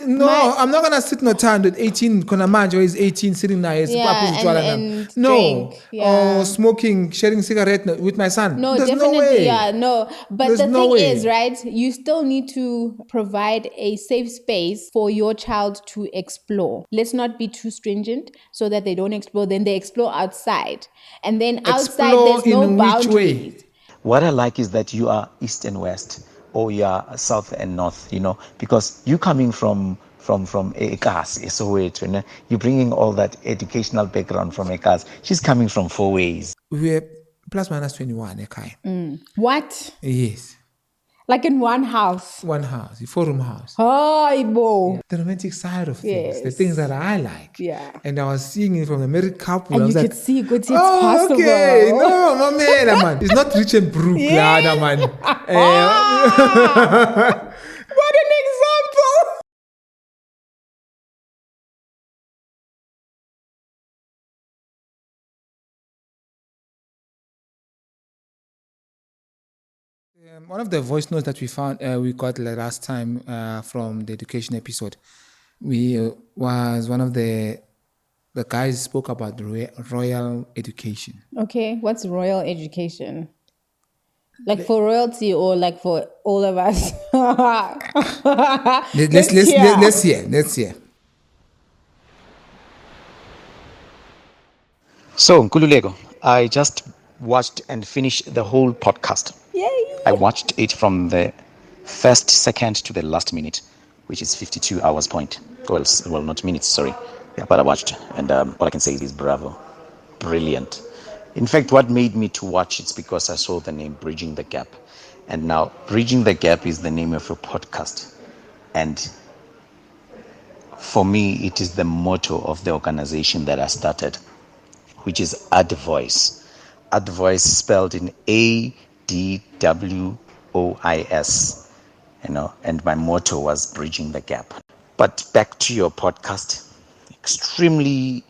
No, I'm not gonna sit no time with 18 Kuna manje is 18 sitting there. And No. drink, yeah. Or smoking, sharing cigarette with my son. No, There's definitely, no way. yeah, no. But There's the no thing way. is, right, you still need to provide a safe space for your child to explore. Let's not be too stringent so that they don't explore. Then they explore outside. And then outside, Explore there's no in which way? boundaries. What I like is that you are east and west, or you are south and north, because you coming from Ekas, Soweto, you're bringing all that educational background from Ekas. She's coming from 4 ways. We're plus minus 21, Ekai. What? Yes. Like in one house? One house, a 4-room house. Oh, Ibo. The romantic side of things, the Yes. things that I like. Yeah. And I was seeing it from the married couple. And I was you like, could see good, it's oh, possible. okay. No, my man. It's not rich and broke, Yeah. man. What an example! One of the voice notes that we got last time from the education episode, was one of the guys spoke about royal education. Okay, what's royal education? Like for royalty or like for all of us? Let's hear. So, Nkululeko, I just watched and finished the whole podcast. Yay! I watched it from the first second to the last minute, which is 52 hours point. Well, not minutes, sorry. Yeah, but I watched, and all I can say is bravo. Brilliant. In fact, what made me to watch it's because I saw the name Bridging the Gap. And now, Bridging the Gap is the name of a podcast. And for me, it is the motto of the organization that I started, which is Add Voice. Add Voice spelled in ADWOIS, and my motto was Bridging the Gap. But back to your podcast, extremely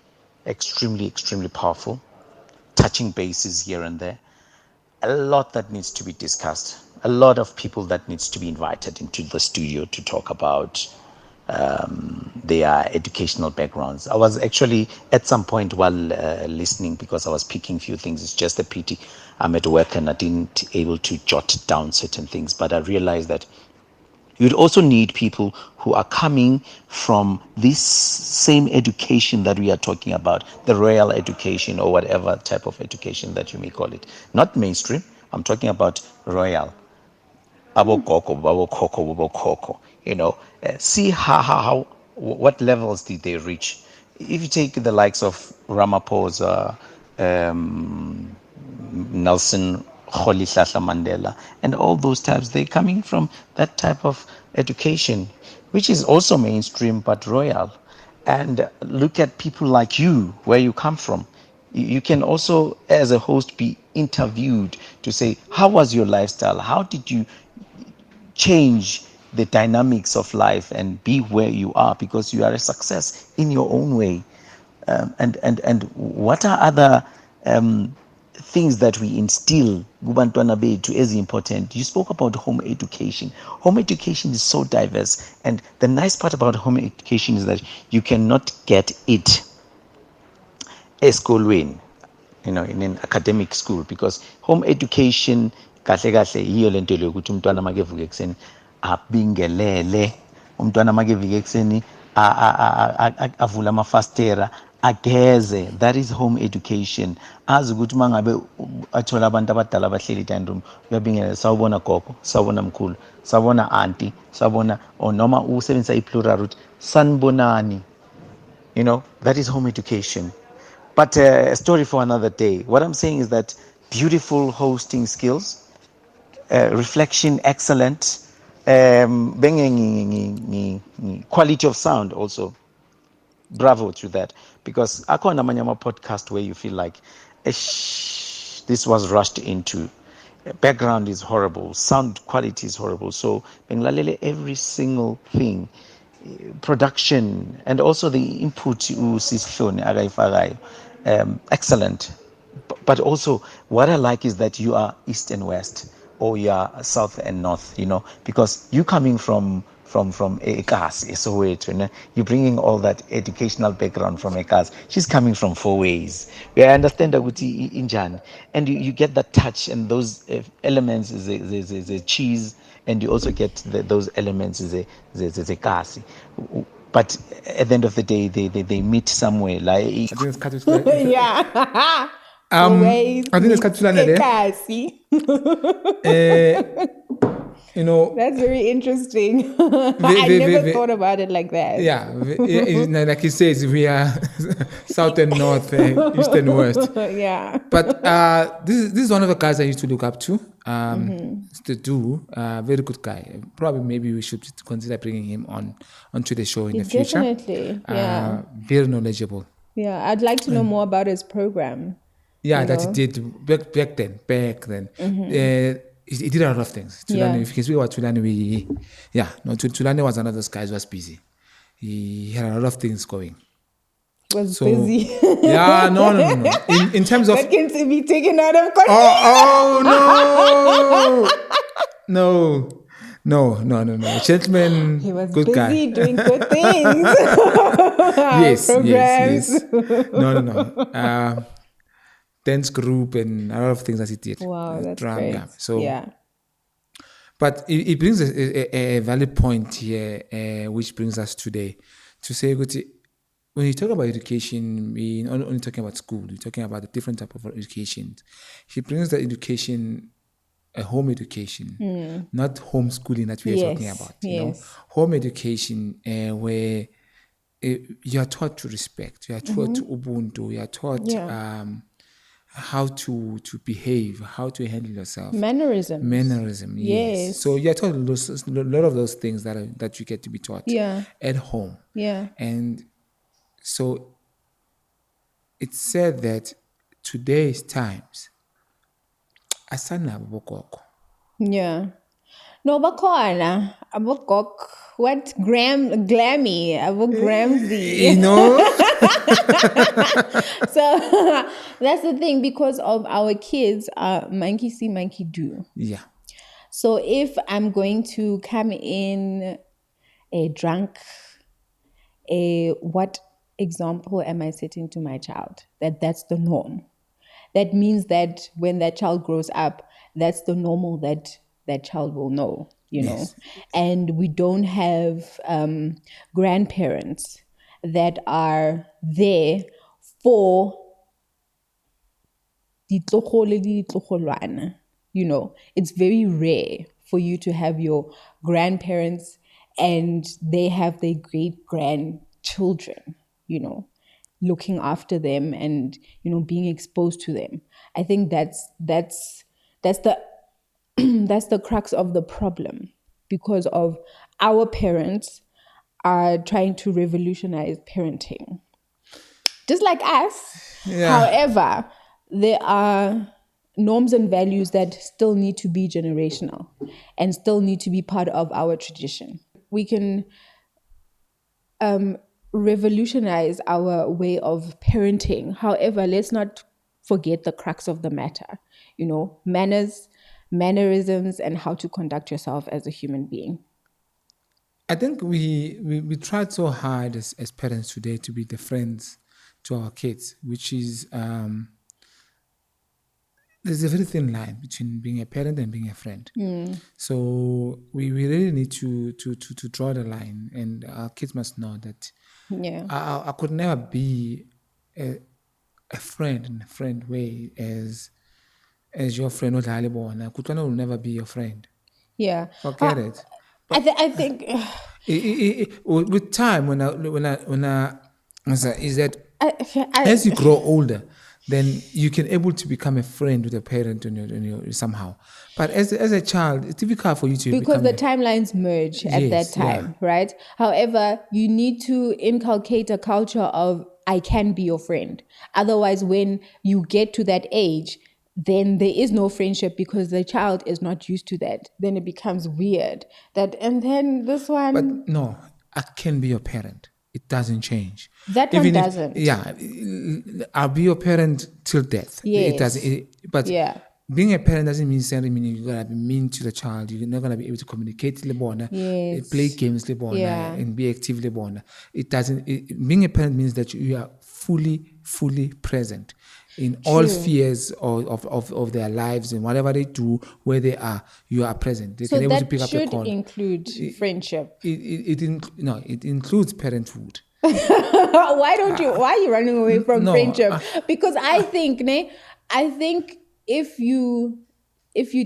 powerful, touching bases here and there, a lot that needs to be discussed, a lot of people that needs to be invited into the studio to talk about their educational backgrounds. I was actually at some point while listening, because I was picking few things. It's just a pity I'm at work and I didn't able to jot down certain things, but I realized that you'd also need people who are coming from this same education that we are talking about, the royal education or whatever type of education that you may call it. Not mainstream, I'm talking about royal. See how what levels did they reach. If you take the likes of Ramaphosa, Nelson Rolihlahla Mandela, and all those types, they're coming from that type of education, which is also mainstream but royal. And look at people like you, where you come from. You can also, as a host, be interviewed to say, how was your lifestyle? How did you change the dynamics of life and be where you are, because you are a success in your own way? And what are other things that we instill kubantwana bethu is important? You spoke about home education. Home education is so diverse, and the nice part about home education is that you cannot get it esikolweni, in an academic school, because home education kahle kahle yiyo lento le ukuthi umntwana makevuka ekseni abingelele, umntwana makevuka ekseni avula amafastera ageze. That is home education. Azi ukuthi mangabe athola abantu abadala abahleli dining room, uyabingelela, sawubona gogo, sawubona mkhulu, sawubona auntie, sawubona, or noma usebenzisa i-plural root, sanibonani. That is home education. But a story for another day. What I'm saying is that beautiful hosting skills, reflection excellent, quality of sound also. Bravo to that, because akhona amanye ama-podcast where you feel like this was rushed into. Background is horrible, sound quality is horrible. So bengilalele every single thing, production, and also the input usisihloni akayifakayo, excellent. But also what I like is that you are east and west, or you are south and north, because you coming from from �គ𝐿𝐴𝐻 Soweto, you know, you're bringing all that educational background from �គ𝐿𝐴𝐻. She's coming from 4ways. We understand ukuthi injani, and you get that touch and those elements, the cheese, and you also get those elements, the kasi. But at the end of the day, they meet somewhere. Like, I think it's Katulana. Yeah. I think it's Katulana there. You know, That's very interesting. I never thought about it like that. yeah, like he says, we are south and north, east and west. Yeah. But this is one of the guys I used to look up to. To do, very good guy. Probably maybe we should consider bringing him onto the show in the future. Definitely, yeah. Very knowledgeable. Yeah, I'd like to know more about his program. Yeah, that he did back then. He did a lot of things. Tulane, if you can speak about Tulane, Tulane was one of those guys who was busy. He had a lot of things going. Was busy. Yeah, no. In terms of that can be taken out of context. No. Gentleman, He was good busy guy. doing good things. Yes. Programs. No. Dance group and a lot of things that he did. Wow, that's Drum, great. yeah. So, yeah. But it brings a valid point here, which brings us today to say, when you talk about education, we're not only talking about school, we're talking about the different type of education. He brings the education, a home education, not homeschooling that we are talking about. You know, home education where you are taught to respect, you are taught Ubuntu, you are taught how to behave, how to handle yourself. Mannerism, yes. So you're taught a lot of those things that you get to be taught at home. Yeah. And so it's said that today's times, asana bokoko. Yeah. No, bakhona abogok. What glammy abogramsy. You know. So that's the thing, because of our kids are monkey see, monkey do. Yeah. So if I'm going to come in drunk, what example am I setting to my child? That's the norm. That means that when that child grows up, that's the normal that that child will know, you know. And we don't have grandparents that are there for 𝓓𝓪𝓵, you know. It's very rare for you to have your grandparents and they have their great grandchildren, you know, looking after them and, you know, being exposed to them. I think that's the that's the crux of the problem, because of our parents are trying to revolutionize parenting, just like us. However, there are norms and values that still need to be generational and still need to be part of our tradition. We can revolutionize our way of parenting. However, let's not forget the crux of the matter, you know, manners, mannerisms, and how to conduct yourself as a human being. I think we tried so hard as parents today to be the friends to our kids, which is there's a very thin line between being a parent and being a friend. So we really need to draw the line, and our kids must know that I could never be a friend in a friend way as your friend Odlalebona. Kutwana will never be your friend. Yeah. Forget it. I think with time, as you grow older, then you can able to become a friend with a parent somehow. But as a child, it's difficult for you to because the timelines merge at that time, right? However, you need to inculcate a culture of I can be your friend. Otherwise, when you get to that age, then there is no friendship because the child is not used to that. Then it becomes weird. And then this one. But no, I can be your parent. It doesn't change. That one doesn't. I'll be your parent till death. Yes. It doesn't. But being a parent doesn't necessarily mean you're gonna be mean to the child. You're not gonna be able to communicate with the Yes. play games with the Yeah. and be active with the It doesn't. Being a parent means that you are fully present in all spheres of their lives, and whatever they do, where they are, you are present. They So can able to that pick up the should call. include friendship. It includes parenthood. Why are you running away from No, friendship? Because I think if you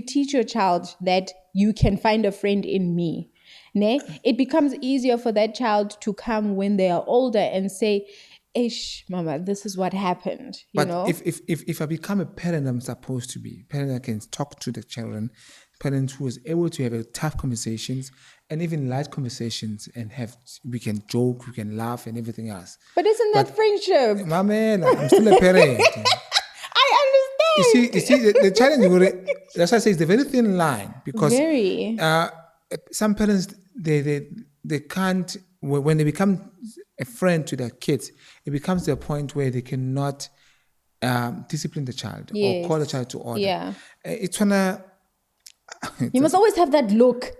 teach your child that you can find a friend in me, it becomes easier for that child to come when they are older and say, "Ish, mama, this is what happened." You know? If I become a parent, I'm supposed to be parent that can talk to the children, parent who is able to have tough conversations and even light conversations, and we can joke, we can laugh, and everything else. But isn't that friendship? My man, I'm still a parent. I understand. You see, the challenge. That's why I say it's the very thin line, because some parents they can't, when they become a friend to their kids, it becomes to a point where they cannot discipline the child or call the child to order. Yeah. It's wanna. You must always have that look,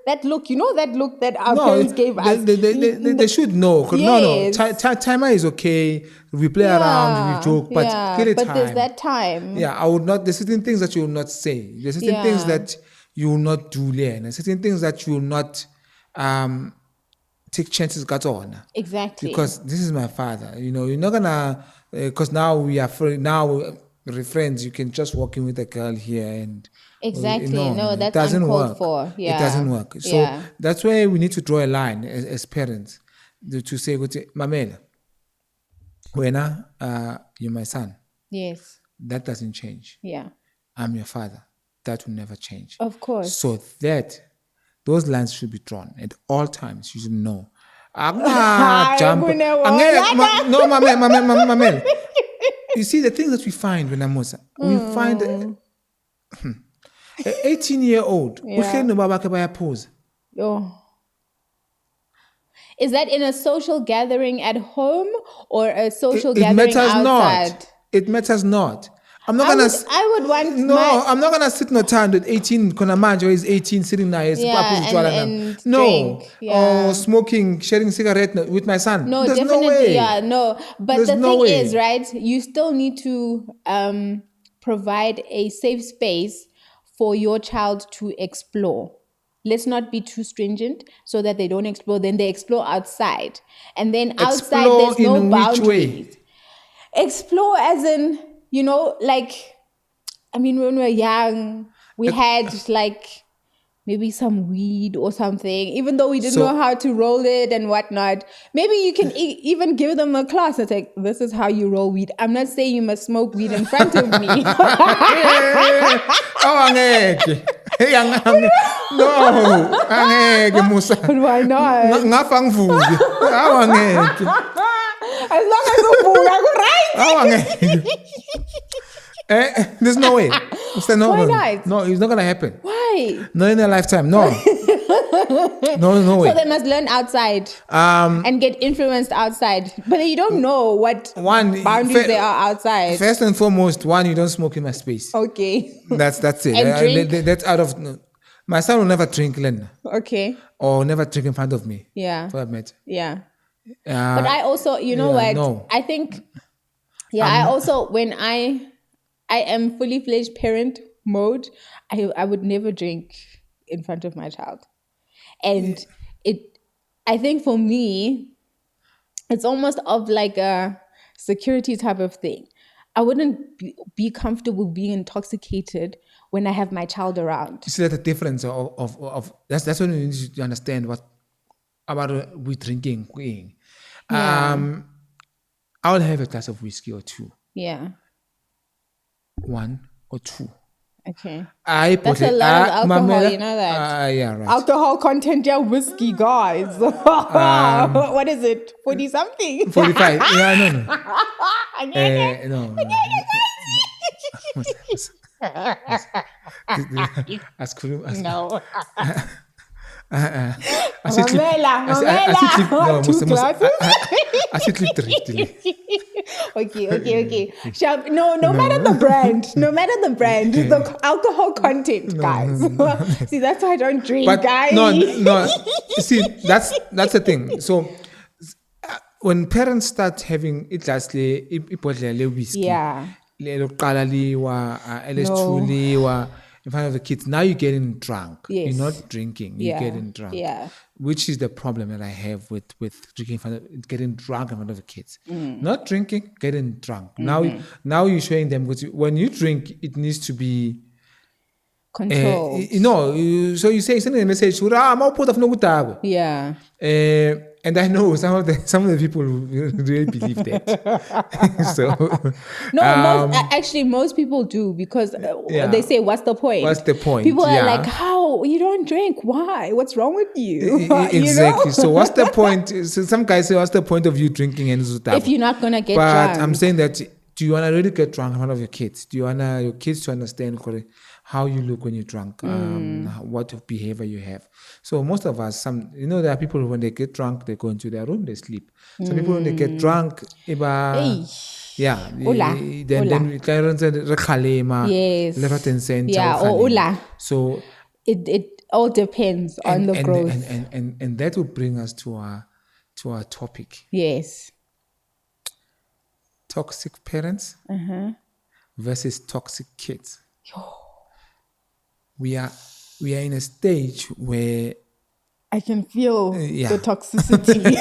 you know, that look that our parents gave us. They should know. Yes. No. Timer is okay. We play around, we joke, but clearly but time. there's that time. Yeah, I would not. There's certain things that you will not say. There's certain things that you will not do, and there's certain things that you will not take chances got on. Exactly. Because this is my father. You know, you're not gonna. Because now we are we're friends. You can just walk in with a girl here and. Exactly. No, that's doesn't uncalled work. for. Yeah. It doesn't work. So that's where we need to draw a line as parents to say, Mamela, you're my son. Yes. That doesn't change. Yeah. I'm your father. That will never change. Of course. So those lines should be drawn at all times. You should know. Jump. No, Mamela. You see, the things that we find when we find. 18-year-old. Oh. Is that in a social gathering at home or a social gathering outside? It matters not. I'm not I'm not gonna sit no time at 18. Konamanjo is 18, sitting there. And no, drink. Yeah. Or smoking, sharing cigarette with my son. No, there's definitely. No way. Yeah, no. But the thing is, right? You still need to provide a safe space for your child to explore. Let's not be too stringent so that they don't explore. Then they explore outside. And then outside, there's no boundaries. Which way? Explore as in, you know, like, I mean, when we were young, we had like maybe some weed or something, even though we didn't know how to roll it and whatnot. Maybe you can even give them a class. It's like, this is how you roll weed. I'm not saying you must smoke weed in front of me. No, Musa. But why not? As long as you right? There's no way. Why not? No, it's not going to happen. Why? Not in a lifetime. No. No way. So they must learn outside and get influenced outside. But you don't know what boundaries there are outside. First and foremost, you don't smoke in my space. Okay. That's it. And drink? That's out of... No. My son will never drink, Len. Okay. Or never drink in front of me. Yeah. For that matter. Yeah. But I also, you know what? No. I think... Yeah, I also, when I am fully fledged parent mode, I would never drink in front of my child. And I think for me, it's almost of like a security type of thing. I wouldn't be comfortable being intoxicated when I have my child around. You see that the difference of that's what you need to understand about with drinking. Yeah. I would have a glass of whiskey or two. Yeah. 1 or 2. Okay. That's a lot of alcohol, you know that. Yeah, right. Alcohol content, whiskey, guys. What is it? 40 something? 45. Yeah, no. No. No. I Okay. No matter the brand, the alcohol content, guys. See, that's why I don't drink, But guys. no. See, that's the thing. So when parents start having it lastly, whiskey, Yeah. in front of the kids, now you're getting drunk. Yes. You're not drinking. You're Yeah. getting drunk. Yeah. Which is the problem that I have with drinking in front of, getting drunk in front of the kids. Not drinking, getting drunk. Now you're showing them, because when you drink, it needs to be Control. so you say sending a message, Yeah. and I know some of the people really believe that. So Most people do, because Yeah. they say, "What's the point?" What's the point? People are Yeah. like, "How you don't drink? Why? What's wrong with you?" Exactly. So what's the point? So some guys say, "What's the point of you drinking?" And If you're not gonna get but drunk. I'm saying that, do you want to really get drunk in front of your kids? Do you want your kids to understand how you look when you're drunk, what behavior you have? So most of us, there are people who, when they get drunk, they go into their room, they sleep. Some people, when they get drunk, yeah, Ola. then we Yes. left and center. Yeah, or ula. So It all depends on the growth. and that will bring us to our topic: Yes. toxic parents versus toxic kids. We are in a stage where I can feel yeah. the toxicity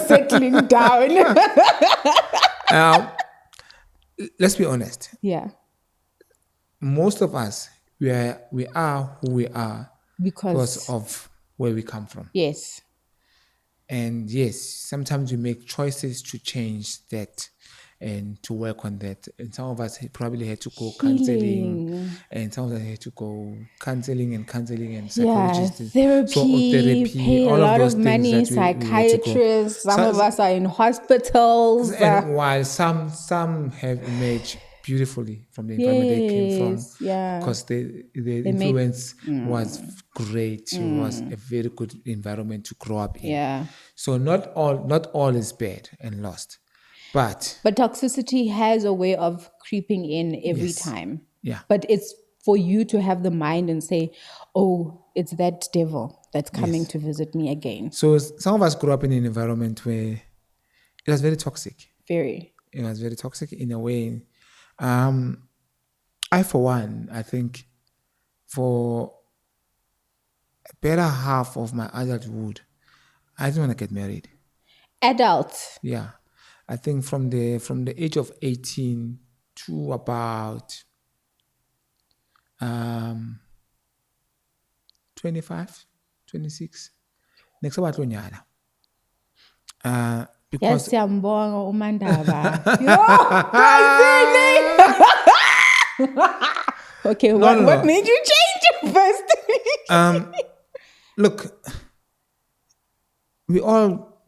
settling down. Let's be honest. Yeah. Most of us, we are who we are Because of where we come from. yes. And yes, sometimes we make choices to change that and to work on that. And some of us probably had to go counseling, and some of us had to go counseling and psychologists. Therapy, pay a lot of money, psychiatrists. Some of us are in hospitals. And while some have emerged beautifully from the environment they came from, yeah. because the influence was great. It was a very good environment to grow up in. Yeah. So not all is bad and lost. But toxicity has a way of creeping in every Yes. time. Yeah. But it's for you to have the mind and say, "Oh, it's that devil that's coming to visit me again." so some of us grew up in an environment where it was very toxic. Very. It was very toxic in a way. I, for one, I think for a better half of my adulthood, I didn't want to get married. Adults. Yeah. I think from the age of 18 to about 25, 26. Next about Lonyala. Because Siyambonga uMandaba. Okay, what made you change first? look, we all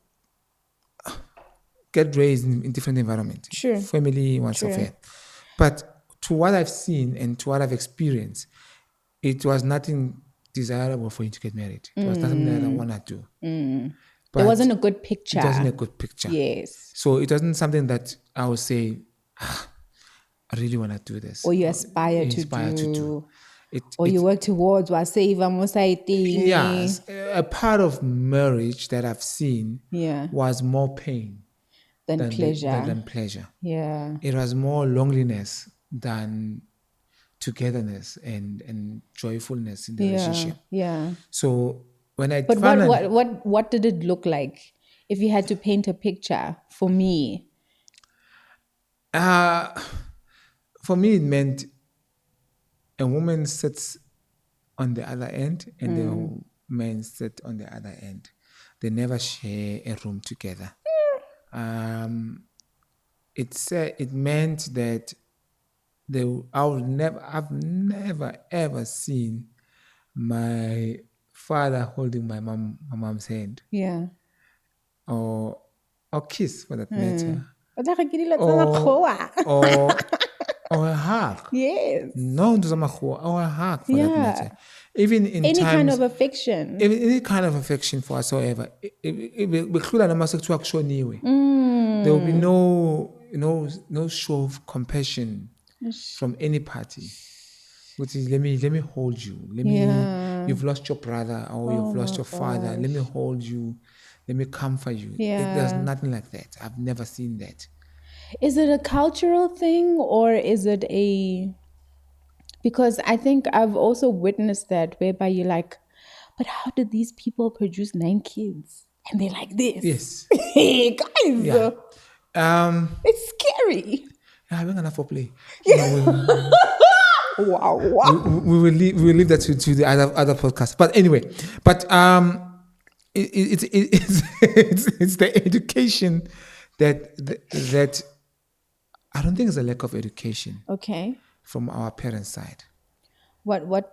get raised in different environments. Sure. Family, one so forth. But to what I've seen and to what I've experienced, it was nothing desirable for you to get married. It was nothing that I want to do. But It wasn't a good picture. It wasn't a good picture. Yes. So it wasn't something that I would say, I really want to do this. Or you aspire to do. Or you work towards Yes. A part of marriage that I've seen was more pain than pleasure. pleasure. Yeah. It was more loneliness than togetherness and joyfulness in the relationship. Yeah. So when I But what did it look like? If you had to paint a picture for me. For me, it meant a woman sits on the other end and the man sits on the other end. They never share a room together. It meant that I've never ever seen my father holding my mom's hand. Yeah. Or kiss, for that matter. Or a hug. Yes. No, or a hug, for that matter. Even in any times, kind of affection. Any kind of affection whatsoever. There will be no no show of compassion from any party. Which is let me hold you. You've lost your brother or you've lost your father. Let me hold you. Let me comfort you. There's nothing like that. I've never seen that. Is it a cultural thing or is it because I think I've also witnessed that whereby you're like, but how did these people produce 9 kids? And they're like this. Yes. Hey, guys. Yeah. It's scary. Yeah, we're gonna play. Wow. We will leave that to the other podcast. But anyway, it's the education that I don't think it's a lack of education. Okay. From our parents' side. What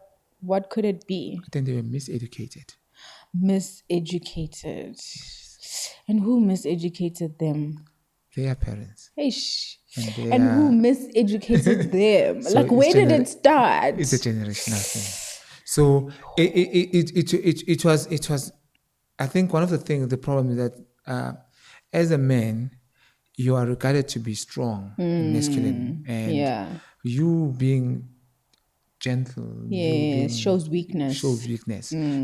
could it be? I think they were miseducated. Miseducated. And who miseducated them? Their parents. Ish. And who miseducated them? So like, where did it start? It's a generational thing. So it was. I think one of the problem is that as a man, you are regarded to be strong, and masculine, and you being gentle, shows weakness.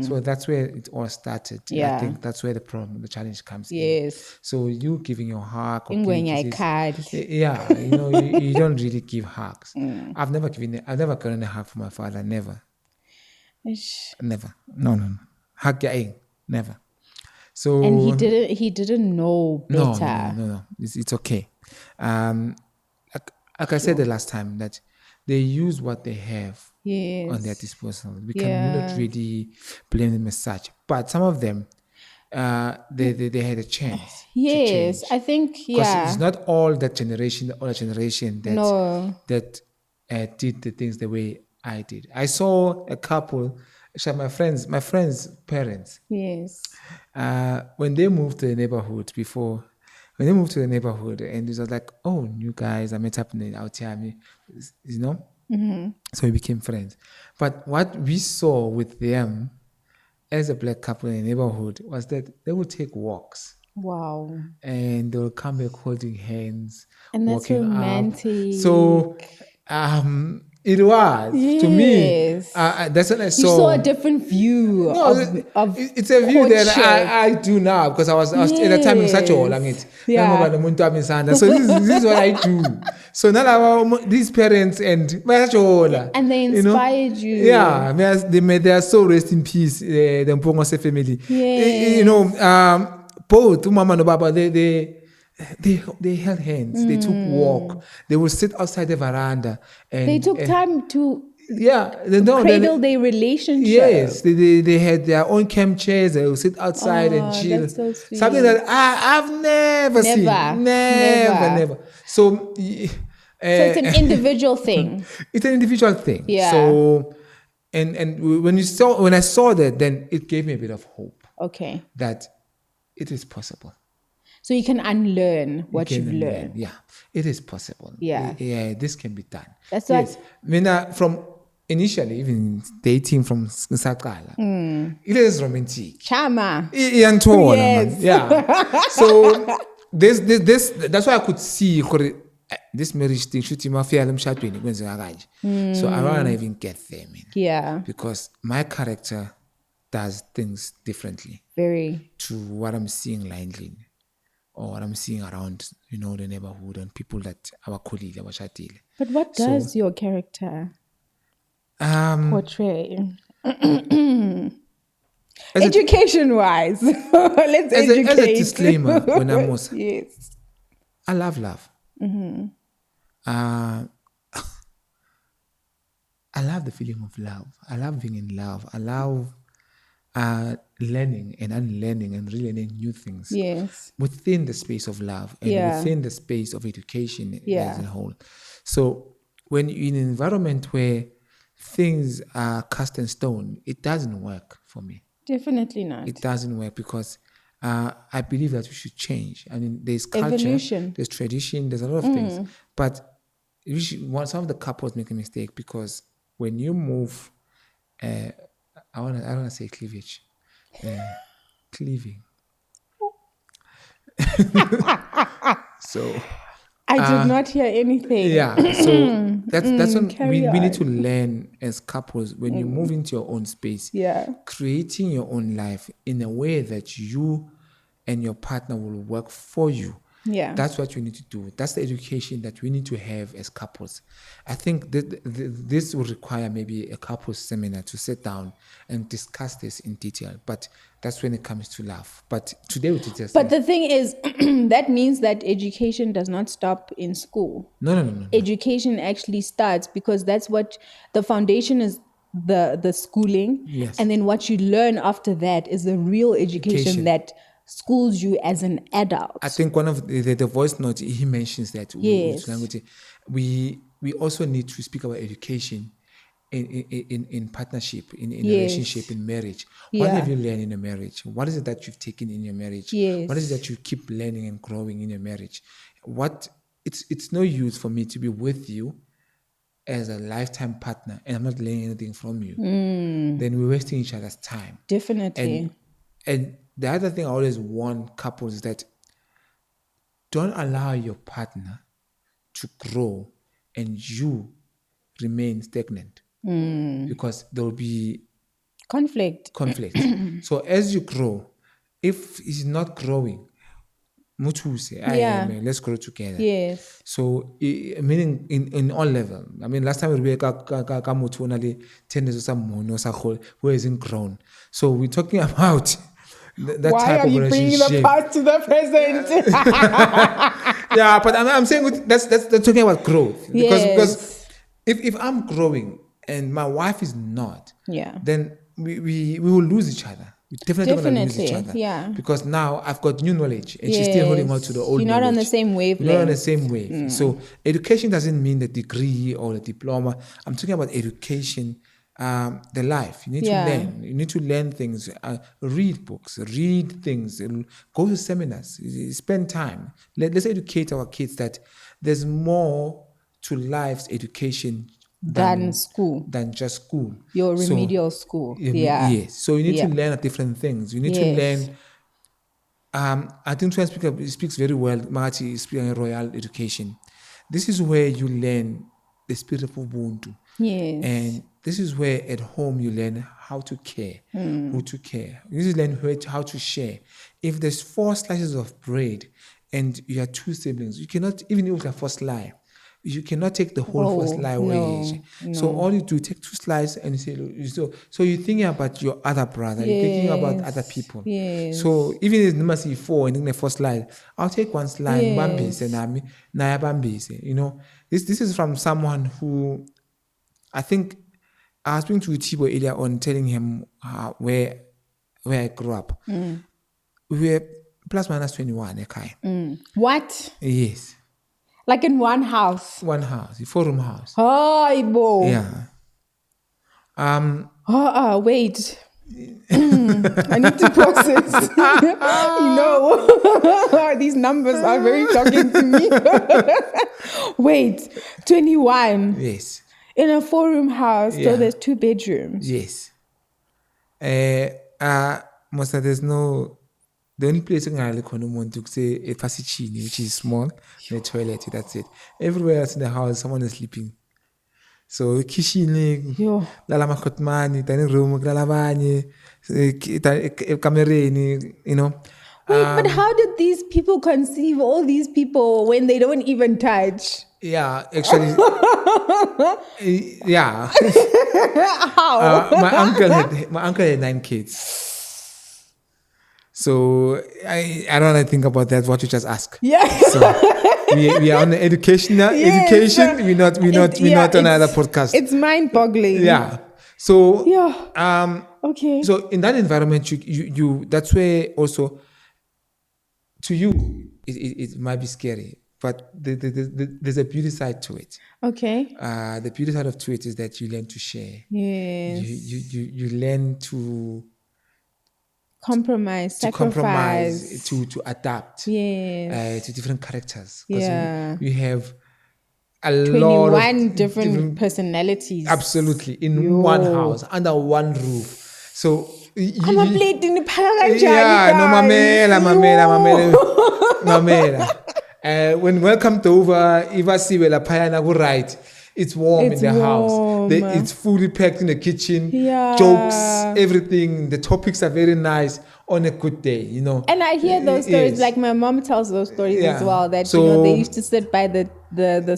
So that's where it all started. I think that's where the challenge comes in. So you giving your hug, or you don't really give hugs. I've never gotten a hug from my father. Never. Never. No. Hug never. So and he didn't know better. No. It's okay. Like I said the last time, that they use what they have on their disposal. We cannot really blame them as such. But some of them, they had a chance. Yes, I think because it's not all that generation that did the things the way I did. I saw a couple. Actually, my friends' parents. Yes. When they moved to the neighborhood and it was like, oh, new guys, I met up out here, So we became friends. But what we saw with them as a black couple in the neighborhood was that they would take walks. Wow. And they would come back holding hands. And that's romantic. So it was to me. That's what I saw. You saw a different view of it's a view courtship. That I do now because I was at the time in such a hole. So this is what I do. So now these parents and they inspired you. Yeah, they are so rest in peace. The Mpongose family. Yes. Both Mama and Baba they held hands. They took walk. They would sit outside the veranda and they took time to cradle their relationship. Yes, they had their own camp chairs. They would sit outside and chill. That's so sweet. Something that I've never seen. Never. So it's an individual thing. It's an individual thing. Yeah. So and when I saw that, then it gave me a bit of hope. Okay. That it is possible. So you can unlearn what you've learned. Yeah, it is possible. Yeah. This can be done. That's what. From initially, even dating from Sakala, it is romantic. Chama. Yes. Yeah. So this that's why I could see this marriage thing. So I don't even get there, man. Yeah. Because my character does things differently. Very. To what I'm seeing lately. Or what I'm seeing around, the neighborhood and people that our colleagues, our chatile. But what does your character portray? Education-wise, let's educate. As a disclaimer, when I'm also, yes, I love love. Mm-hmm. I love the feeling of love. I love being in love. I love learning and unlearning and relearning new things. Yes. Within the space of love and within the space of education as a whole. So when you're in an environment where things are cast in stone, it doesn't work for me. Definitely not. It doesn't work because I believe that we should change. I mean, there's culture, evolution. There's tradition, there's a lot of things. But some of the couples make a mistake because when you move, I don't want to say cleavage, cleaving. So I did not hear anything. Yeah, so that's when carry we need on. to learn as couples when you move into your own space, Yeah. creating your own life in a way that you and your partner will work for you. Yeah. That's what you need to do. That's the education that we need to have as couples. I think that this will require maybe a couples seminar to sit down and discuss this in detail. But that's when it comes to love. But today we just But the thing is, that means that education does not stop in school. no. Education actually starts because that's what the foundation is, the schooling. Yes. And then what you learn after that is the real education that schools you as an adult. I think one of the voice note he mentions that Yes. we also need to speak about education in partnership, in Yes. relationship, in marriage. What Yeah. have you learned in a marriage? What is it that you've taken in your marriage? Yes. What is it that you keep learning and growing in your marriage? It's no use for me to be with you as a lifetime partner and I'm not learning anything from you. Then we're wasting each other's time. Definitely. And the other thing I always warn couples is that don't allow your partner to grow and you remain stagnant because there will be Conflict. So as you grow, if he's not growing, mutuse, Yeah. man, let's grow together. Yes. So, meaning in all level. I mean, last time we were ka motho o na le 10 years or some who isn't grown. So we're talking about that Why type are of you bringing the relationship. past to the present? Yeah, but I'm saying that's talking about growth. Yes. Because if I'm growing and my wife is not, Yeah. then we will lose each other. We definitely going to lose each other. Yeah. Because now I've got new knowledge and she's still holding on to the old knowledge. You're not on the same wavelength. We're not on the same wave. So education doesn't mean the degree or the diploma. I'm talking about education, the life. You need to learn. You need to learn things. Read books. Read things. Go to seminars. Spend time. Let's educate our kids that there's more to life's education Than school. Than just school. Your remedial school. Yeah. Yes. So you need to learn different things. You need to learn. I think Twan speaks very well. Magati is speaking royal education. This is where you learn the spirit of Ubuntu. Yes. And this is where at home you learn how to care, who to care. You need to learn how to share. If there's 4 slices of bread and you are 2 siblings, you cannot, even if it's a first slice, you cannot take the whole first slice away. No. So all you do, take 2 slices and you say, so you're thinking about your other brother, you're thinking about other people. Yes. So even if number 4 and in the first slice, I'll take 1 slice, you know. This is from someone who, I think, I was speaking to Tibo earlier on, telling him where I grew up. We were plus minus 21, okay? What? Yes. Like in one house? One house, a 4-room house. Oh, Ibo. Yeah. Wait. I need to process. These numbers are very shocking to me. Wait, 21. Yes. In a 4-room house, Yeah. so there's 2 bedrooms. Yes. Most of there's no. The only place in Ghana to say a pasicini, which is small, and a toilet. That's it. Everywhere else in the house, someone is sleeping. So kitchen, lala makotmani, tani room, lala banye, kamereni, you know. Wait, but how did these people conceive all these people when they don't even touch? Yeah, actually, yeah. How? My uncle had 9 kids. So I don't want to think about that. What you just asked. Yeah. So we are on the education. We're not on another podcast. It's mind-boggling. Yeah. So Okay. So in that environment, you that's where also to you it might be scary, but there's a beauty side to it. Okay. The beauty side of it is that you learn to share. Yes. You learn to compromise, sacrifice, to adapt. Yes. To different characters. Yeah. You have a 21 lot of different personalities. Absolutely, in one house, under one roof. So I'm a plate in the yeah, no, mamela. When welcome to over, Ivasiwe la payana go right. It's warm in the house. It's fully packed in the kitchen. Yeah. Jokes, everything. The topics are very nice on a good day, you know. And I hear those stories, Yes. like my mom tells those stories as well, that So, they used to sit by the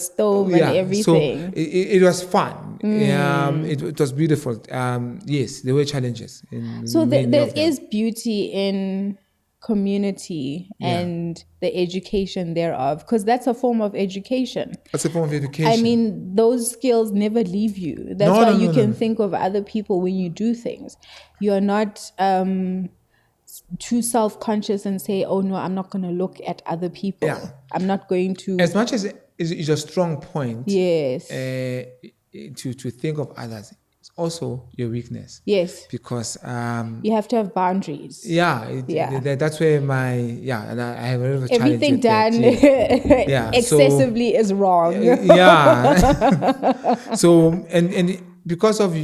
stove and everything. So it was fun. It was beautiful. Yes, there were challenges. So there is beauty in community and the education thereof, because that's a form of education. That's a form of education. I mean, those skills never leave you. That's why you can think of other people when you do things. You are not too self-conscious and say, oh no, I'm not going to look at other people. Yeah. I'm not going to. As much as it's a strong point. Yes. To think of others. It's also your weakness. Yes. Because you have to have boundaries. That's where and I have a little challenge. Everything done excessively is wrong. So and because of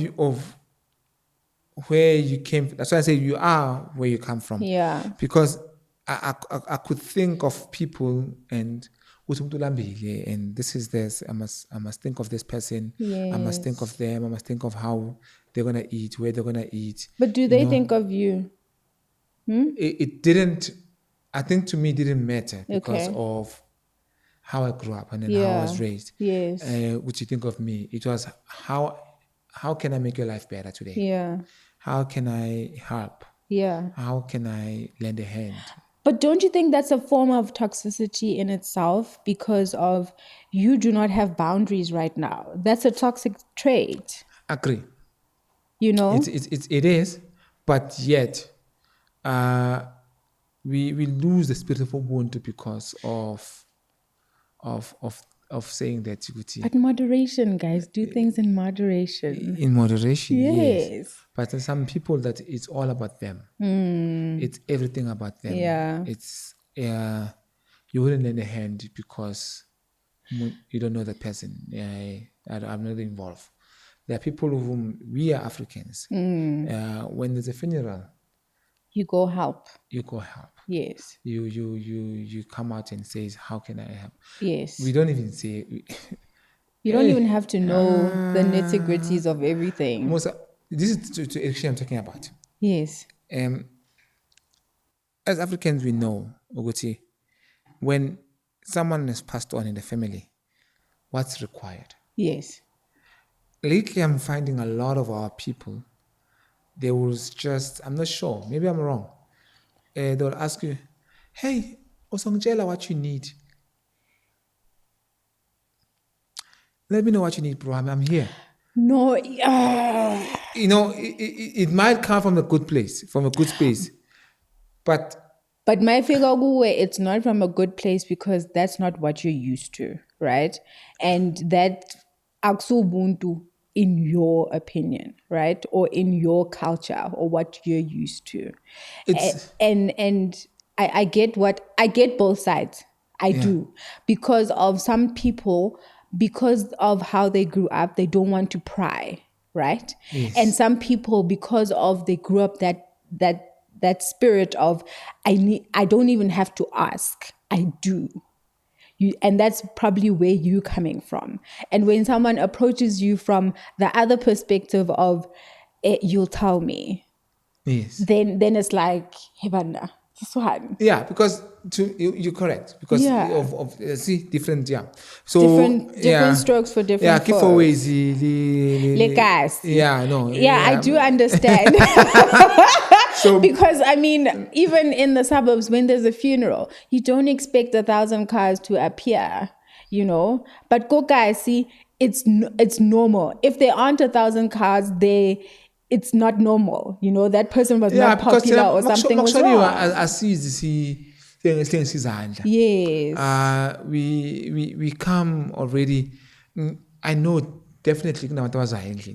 where you came, that's why I say you are where you come from. Yeah. Because I could think of people and this is this. I must think of this person. Yes. I must think of them. I must think of how they're gonna eat, where they're gonna eat. But do they think of you? It didn't. I think to me it didn't matter because of how I grew up and then how I was raised. Yes. What you think of me? It was how can I make your life better today? Yeah. How can I help? Yeah. How can I lend a hand? But don't you think that's a form of toxicity in itself, because of you do not have boundaries right now? That's a toxic trait. Agree. You know? It is, but yet we lose the spirit of Ubuntu because of saying that. But moderation, guys, do things in moderation. In moderation, yes. But there's some people that it's all about them. It's everything about them. Yeah. It's you wouldn't lend a hand because you don't know that person. I'm not involved. There are people whom we are Africans. When there's a funeral, you go help. You go help. Yes. You come out and says, how can I help? Yes. We don't even say. You don't even have to know the nitty-gritties of everything. This is to actually I'm talking about. Yes. As Africans, we know, Oguti, when someone has passed on in the family, what's required? Yes. Lately, I'm finding a lot of our people, they will just, I'm not sure, maybe I'm wrong. They'll ask you, hey, Osongjela, what you need? Let me know what you need, bro. I'm here. No, you know, it might come from a good place, from a good space, but my figure, it's not from a good place because that's not what you're used to, right? And that aksu ubuntu in your opinion, right? Or in your culture or what you're used to. And I get both sides. I do. Because of some people, because of how they grew up, they don't want to pry, right? Yes. And some people, because of they grew up that spirit of I don't even have to ask, I do. And that's probably where you're coming from. And when someone approaches you from the other perspective of you'll tell me, yes, then it's like, hey, banda, this one. Yeah, because you're correct. Because of see different so different strokes for different folks. giveaways I do understand. So, because I mean, even in the suburbs, when there's a funeral, you don't expect 1,000 cars to appear, you know. But go guys, see, it's normal. If there aren't 1,000 cars, it's not normal. You know, that person was not popular or something was wrong. Yes. We come already. I know. Definitely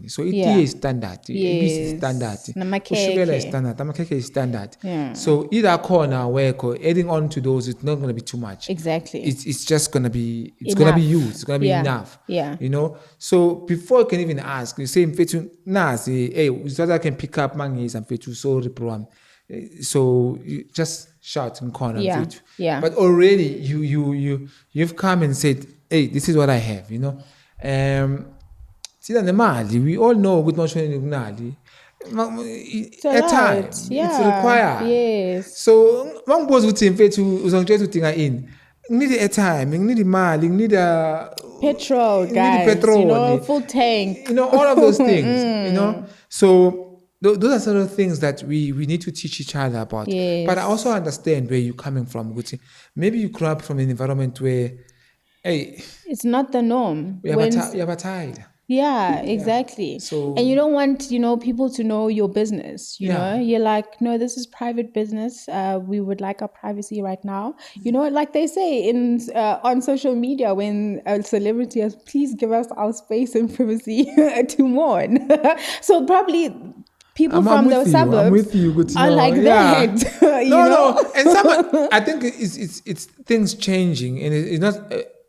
so it is standard. Is standard. Sugar is standard. Amakeke is standard. Yeah. So either corner work or adding on to those, it's not going to be too much. Exactly. It's just going to be used. It's going to be enough. Yeah. You know. So before you can even ask, you say mfetu hey, so that I can pick up mangis and mfetu so so you just shout in corner. Yeah. But already you you've come and said, hey, this is what I have, you know. We all know with much airtime. It's required. Yes. So one boss would say, in. Need airtime, need imali, need Petrol, need guys. petrol, You know, full tank. you know, all of those things, you know. So those are sort of things that we need to teach each other about. Yes. But I also understand where you're coming from, Guti. Maybe you grew up from an environment where, hey, It's not the norm. we are tired. Yeah, exactly. So- and you don't want, people to know your business, you Yeah. know? You're like, no, this is private business. We would like our privacy right now. You know, like they say on social media when a celebrity has, please give us our space and privacy to mourn. So probably people from those suburbs I'm with you. Good to are know. like Yeah. that. No. And I think it's things changing, and it's not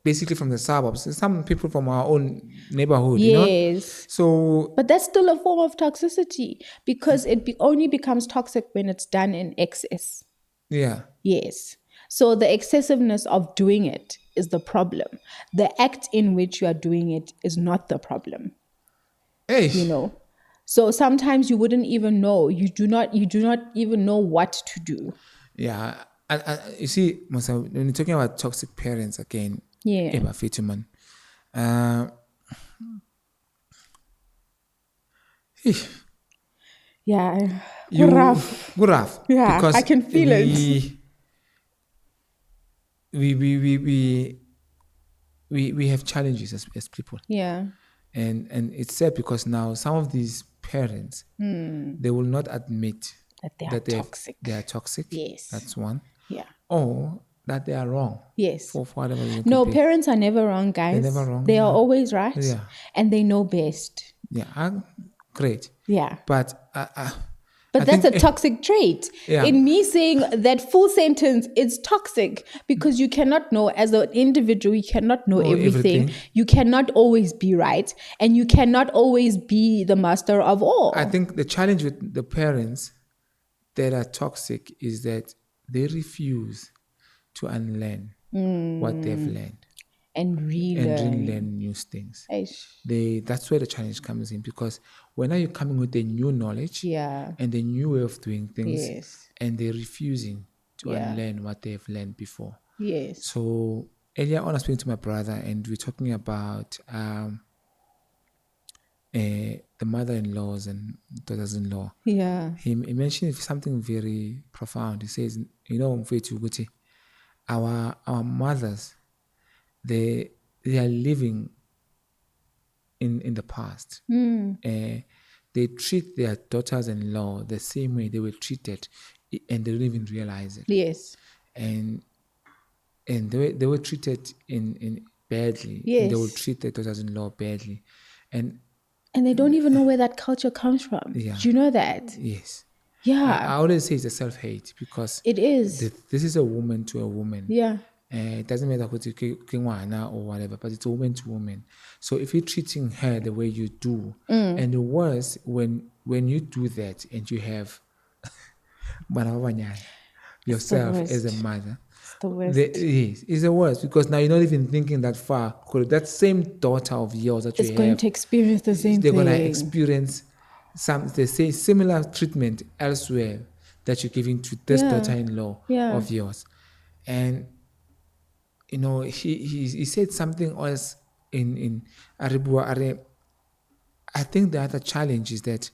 basically from the suburbs. It's some people from our own neighborhood, you know. Yes. So But that's still a form of toxicity because it only becomes toxic when it's done in excess. yeah, Yes. So the excessiveness of doing it is the problem. The act in which you are doing it is not the problem, hey, you know. So sometimes you wouldn't even know. You do not even know what to do. yeah. You see, Musa, when you're talking about toxic parents again, Yeah. Eba Fituman, Yeah. rough. Yeah, because I can feel it. We have challenges as people, Yeah. and it's sad because now some of these parents they will not admit That they are toxic. They are toxic. Yes. That's one. Yeah. Or that they are wrong. Yes. For whatever reason. No, could be. parents are never wrong, guys. They're never wrong, They are yeah. always right. Yeah. And they know best. Yeah, great. Yeah. But But I that's think- a toxic trait. Yeah. In me saying that full sentence, it's toxic because you cannot know, as an individual, you cannot know everything. You cannot always be right. And you cannot always be the master of all. I think the challenge with the parents that are toxic is that they refuse to unlearn what they've learned and and relearn. relearn new things. Eish. That's where the challenge comes in, because when are you coming with a new knowledge Yeah. and a new way of doing things, Yes. and they're refusing to Yeah. unlearn what they've learned before. Yes. So earlier on, I was speaking to my brother, and we're talking about the mother-in-laws and daughters-in-law. Yeah. He mentioned something very profound. He says, Mfethu ukuthi, our mothers, they are living in the past. They treat their daughters-in-law the same way they were treated, and they don't even realize it. Yes. And they were treated in badly. Yes. And they will treat their daughters-in-law badly. And they don't even know where that culture comes from. Yeah. Do you know that? Yes. Yeah. I always say it's a self-hate, because It is. this is a woman to a woman. Yeah. It doesn't matter who or whatever, but it's a woman to woman. So if you're treating her the way you do, and the worse, when you do that and you have yourself as a mother, It's the worst. yes, it's the worst, because now you're not even thinking that far. That same daughter of yours that It's you going have, to experience the same they're thing. going to experience they say similar treatment elsewhere that you're giving to this Yeah. daughter-in-law Yeah. of yours. And he said something else in Aribua Are. I think the other challenge is that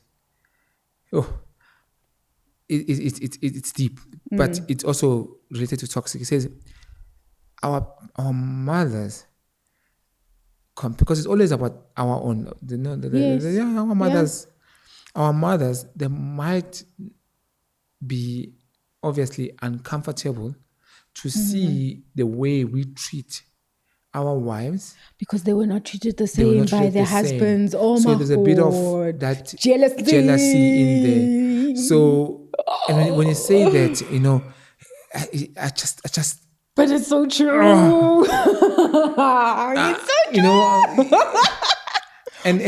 it's deep, but it's also related to toxic. He says our mothers, because it's always about our own. Yes. Our mothers, they might be obviously uncomfortable to see the way we treat our wives. Because they were not treated the They were same not by treated their the same. husbands. Oh So my there's a bit of God. that Jealousy in there. So, and when you say that, I just But it's so true. It's so and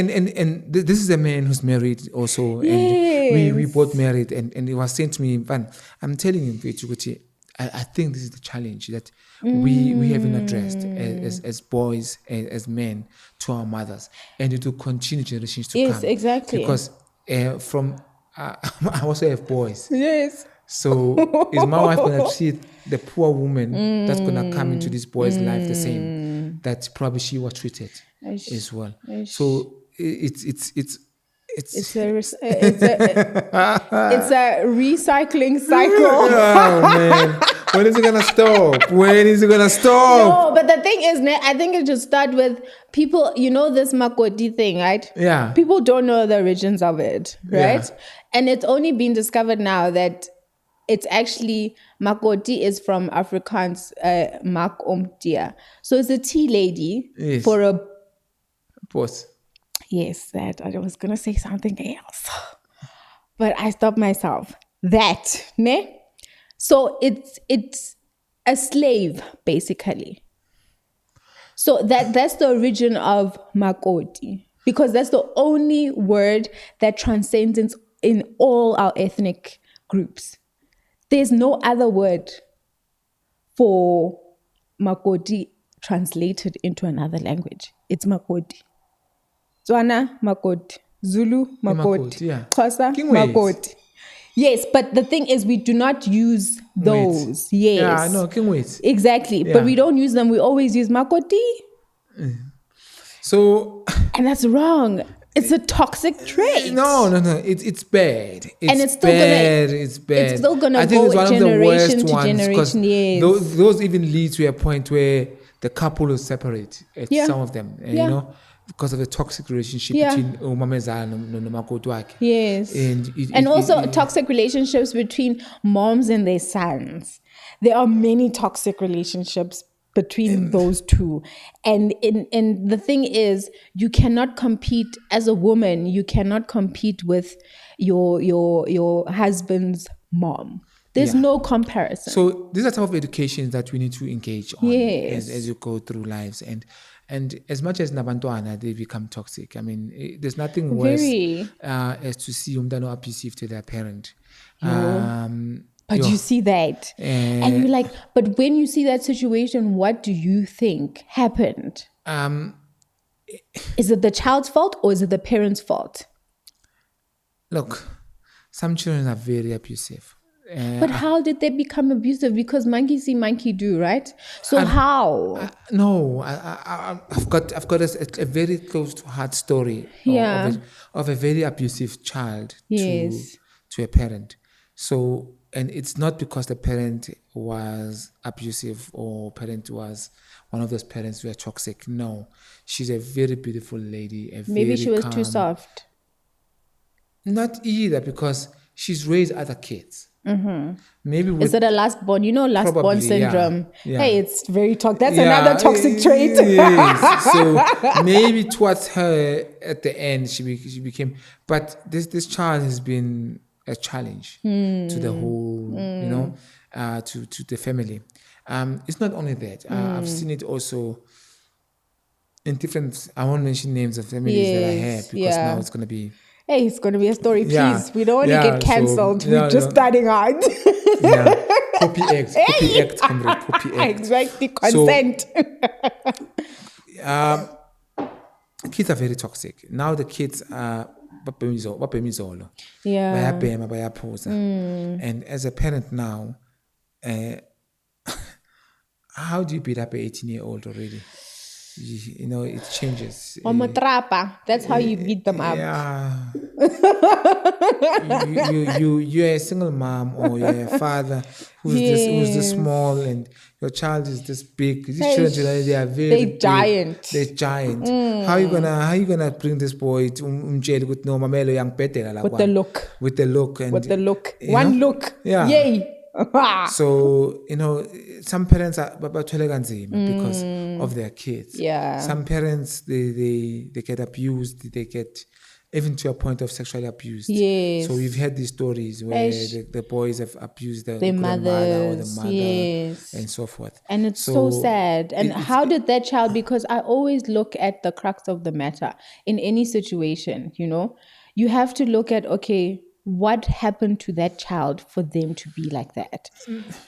this is a man who's married also, Yes. and we both married, and he was saying to me, Van, I'm telling him, Vituguti, I think this is the challenge that we haven't addressed as boys, as men, to our mothers, and it will continue generations to Yes, come. exactly. Because I also have boys. Yes. So is my wife gonna treat the poor woman that's gonna come into this boy's life the same that probably she was treated as well? So It's a recycling cycle. Oh man, when is it gonna stop? When is it gonna stop? No, but the thing is, I think it should start with people. You know this makoti thing, right? Yeah. People don't know the origins of it, right? Yeah. And it's only been discovered now that it's actually makoti is from Afrikaans mak omtia. So it's a tea lady Yes. for a. Boss. Yes, that I was gonna say something else, but I stopped myself. That, ne? So it's a slave basically. So that's the origin of makoti, because that's the only word that transcends in all our ethnic groups. There's no other word for makoti translated into another language. It's makoti. Tswana, makoti. Zulu, makoti. yeah. Xhosa, Kingways. makoti. Yes, but the thing is we do not use those. Yes. Yeah, no, can wait. Exactly. Yeah. But we don't use them. We always use makoti. So And that's wrong. It's a toxic trait. no, it's bad. It's still bad. gonna- It's bad. it's still gonna I think go it's one of the generation worst to ones, 'cause generation, yes. those even lead to a point where the couple will separate. At Yeah. some of them, Yeah. you know, because of the toxic relationship Yeah. between umamezala and makoti wakhe. Yes. And Also toxic relationships between moms and their sons. There are many toxic relationships between those two. And the thing is, you cannot compete as a woman, you cannot compete with your husband's mom. There's Yeah. no comparison. So these are type of educations that we need to engage on Yes. as you go through lives, and as much as nabantwana they become toxic. I mean, there's nothing worse Very. as to see umntwana abusive to their parent. But Yo. you see that. And you're like, but when you see that situation, what do you think happened? Is it the child's fault or is it the parent's fault? Look, some children are very abusive. But how did they become abusive? Because monkey see, monkey do, right? So how? No, I've got a very close to heart story Yeah. of a very abusive child Yes. to a parent. So, and it's not because the parent was abusive or parent was one of those parents who are toxic. No, she's a very beautiful lady. Maybe she was too calm. soft. Not either, because she's raised other kids. Mm-hmm. Maybe with Is it a last born? You know, last born Probably, yeah. syndrome. Yeah. Hey, it's very toxic. That's Yeah, another toxic trait. Yes. So maybe towards her at the end, she became. But this child has been a challenge to the whole, you know, to the family. It's not only that. I've seen it also in different. I won't mention names of families that I Yes, have, because yeah. now it's gonna be. Hey, it's going to be a story, please. Yeah. We don't want to Yeah, get so- cancelled. yeah, We're just yeah. starting out. Yeah, copy act, comrade, copy act. Exactly. Consent. Kids are very toxic. Now the kids are bapemizolo. Yeah. Bayabhema, bayaphuza. And as a parent now, how do you beat up an 18-year-old already? You know, it changes. Omotrapa. That's how you beat them up. Yeah. You're a single mom, or you're a father who's this small, and your child is this big. These children today, they are very They big. giant. They're giant. How you gonna bring this boy to umjeli with no mamelo yang petela like With the look. with the look and With the look. you One know? look. Yeah. Yay. So, you know, some parents are because of their kids. Yeah. Some parents they get abused, they get even to a point of sexually abused. Yes. So we've had these stories where Eish. the boys have abused the Their grandmother or the mothers, mother yes. and so forth. And it's so sad. And how did that child, because I always look at the crux of the matter in any situation, you know, you have to look at, okay, what happened to that child for them to be like that?